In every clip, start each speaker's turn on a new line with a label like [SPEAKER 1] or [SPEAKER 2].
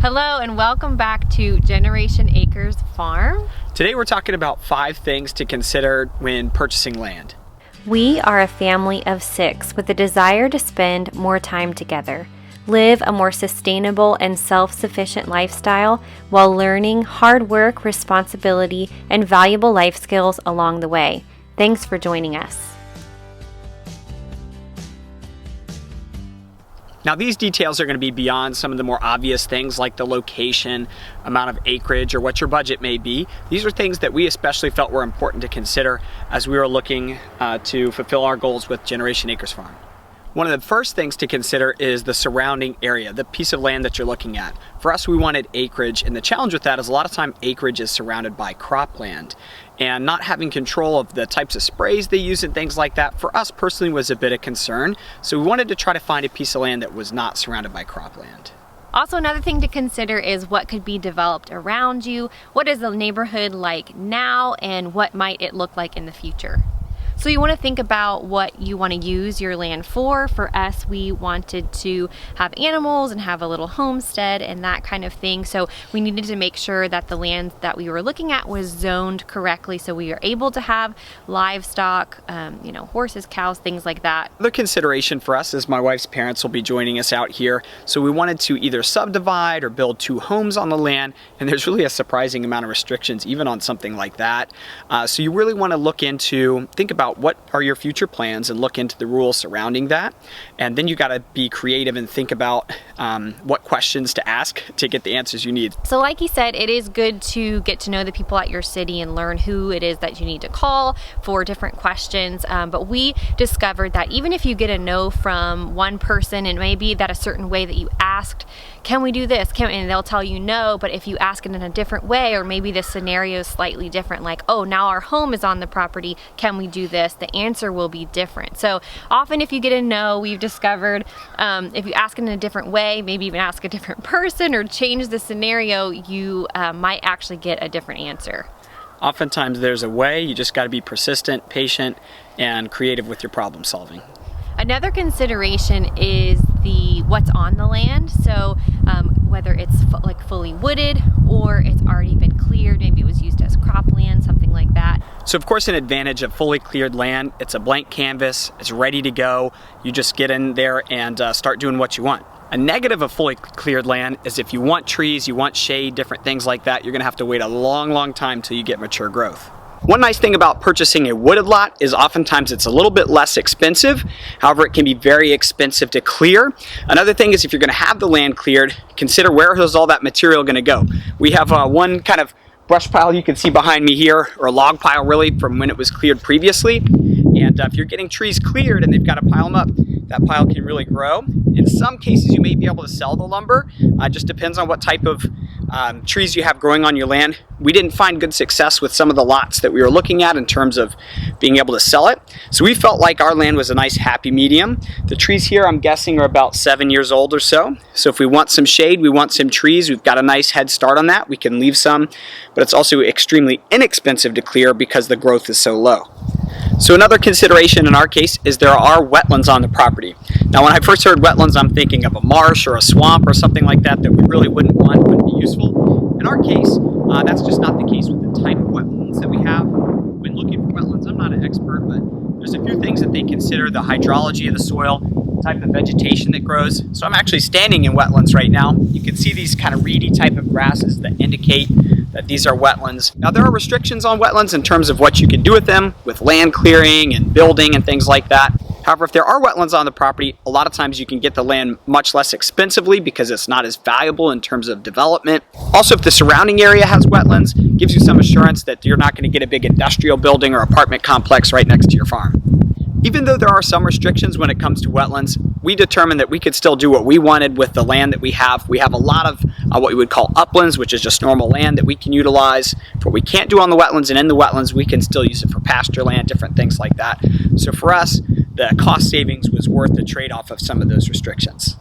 [SPEAKER 1] Hello and welcome back to Generation Acres Farm.
[SPEAKER 2] Today we're talking about 5 things to consider when purchasing land.
[SPEAKER 3] We are a family of 6 with a desire to spend more time together, live a more sustainable and self-sufficient lifestyle while learning hard work, responsibility, and valuable life skills along the way. Thanks for joining us.
[SPEAKER 2] Now these details are going to be beyond some of the more obvious things like the location, amount of acreage, or what your budget may be. These are things that we especially felt were important to consider as we were looking to fulfill our goals with Generation Acres Farm. One of the first things to consider is the surrounding area, the piece of land that you're looking at. For us, we wanted acreage, and the challenge with that is a lot of time acreage is surrounded by cropland. And not having control of the types of sprays they use and things like that, for us personally, was a bit of concern. So we wanted to try to find a piece of land that was not surrounded by cropland.
[SPEAKER 1] Also, another thing to consider is what could be developed around you. What is the neighborhood like now, and what might it look like in the future? So you want to think about what you want to use your land for. For us, we wanted to have animals and have a little homestead and that kind of thing. So we needed to make sure that the land that we were looking at was zoned correctly so we were able to have livestock, horses, cows, things like that.
[SPEAKER 2] Another consideration for us is my wife's parents will be joining us out here. So we wanted to either subdivide or build 2 homes on the land. And there's really a surprising amount of restrictions even on something like that. So you really want to think about what are your future plans and look into the rules surrounding that. And then you got to be creative and think about what questions to ask to get the answers you need.
[SPEAKER 1] So like you said, it is good to get to know the people at your city and learn who it is that you need to call for different questions. But we discovered that even if you get a no from one person and maybe that a certain way that you asked, can we do this? And they'll tell you no, but if you ask it in a different way, or maybe the scenario is slightly different, like, oh, now our home is on the property, can we do this? The answer will be different. So often if you get a no, we've discovered if you ask it in a different way, maybe even ask a different person or change the scenario, you might actually get a different answer.
[SPEAKER 2] Oftentimes there's a way, you just got to be persistent, patient, and creative with your problem solving.
[SPEAKER 1] Another consideration is what's on the land. So whether it's fully wooded or it's already been cleared, maybe it was used as cropland, something like that.
[SPEAKER 2] So of course an advantage of fully cleared land, it's a blank canvas, it's ready to go. You just get in there and start doing what you want. A negative of fully cleared land is if you want trees, you want shade, different things like that, you're going to have to wait a long time till you get mature growth. One nice thing about purchasing a wooded lot is oftentimes it's a little bit less expensive. However, it can be very expensive to clear. Another thing is if you're going to have the land cleared, consider where is all that material going to go. We have one kind of brush pile you can see behind me here, or a log pile really from when it was cleared previously. And if you're getting trees cleared and they've got to pile them up, that pile can really grow. In some cases, you may be able to sell the lumber. It just depends on what type of trees you have growing on your land. We didn't find good success with some of the lots that we were looking at in terms of being able to sell it. So we felt like our land was a nice happy medium. The trees here, I'm guessing, are about 7 years old or so. So if we want some shade, we want some trees, we've got a nice head start on that. We can leave some, but it's also extremely inexpensive to clear because the growth is so low. So another consideration in our case is there are wetlands on the property. Now when I first heard wetlands, I'm thinking of a marsh or a swamp or something like that we really wouldn't want, wouldn't be useful. In our case, that's just not the case with the type of wetlands that we have. When looking for wetlands, I'm not an expert, but there's a few things that they consider: the hydrology of the soil, type of vegetation that grows. So I'm actually standing in wetlands right now. You can see these kind of reedy type of grasses that indicate that these are wetlands. Now there are restrictions on wetlands in terms of what you can do with them, with land clearing and building and things like that. However, if there are wetlands on the property, a lot of times you can get the land much less expensively because it's not as valuable in terms of development. Also, if the surrounding area has wetlands, it gives you some assurance that you're not going to get a big industrial building or apartment complex right next to your farm. Even though there are some restrictions when it comes to wetlands, we determined that we could still do what we wanted with the land that we have. We have a lot of what we would call uplands, which is just normal land that we can utilize for what we can't do on the wetlands, and in the wetlands we can still use it for pasture land, different things like that. So for us, the cost savings was worth the trade-off of some of those restrictions.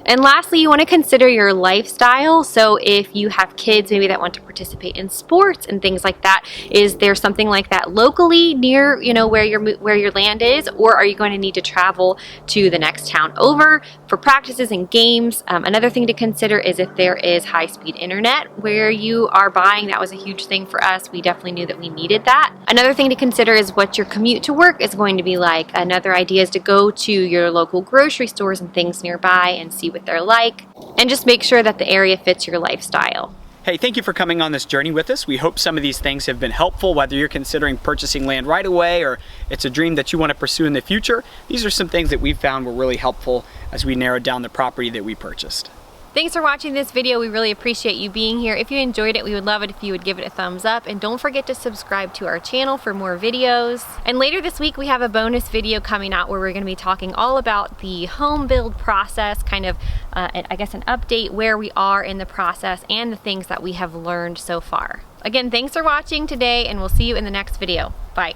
[SPEAKER 1] And lastly, you want to consider your lifestyle. So if you have kids maybe that want to participate in sports and things like that, is there something like that locally near, you know, where your land is, or are you going to need to travel to the next town over for practices and games? Another thing to consider is if there is high-speed internet where you are buying. That was a huge thing for us. We definitely knew that we needed that. Another thing to consider is what your commute to work is going to be like. Another idea is to go to your local grocery stores and things nearby and see what they're like, and just make sure that the area fits your lifestyle.
[SPEAKER 2] Hey, thank you for coming on this journey with us. We hope some of these things have been helpful, whether you're considering purchasing land right away or it's a dream that you want to pursue in the future. These are some things that we found were really helpful as we narrowed down the property that we purchased.
[SPEAKER 1] Thanks for watching this video. We really appreciate you being here. If you enjoyed it, we would love it if you would give it a thumbs up, and don't forget to subscribe to our channel for more videos. And later this week we have a bonus video coming out where we're going to be talking all about the home build process, kind of I guess an update where we are in the process and the things that we have learned so far. Again, thanks for watching today, and we'll see you in the next video. Bye.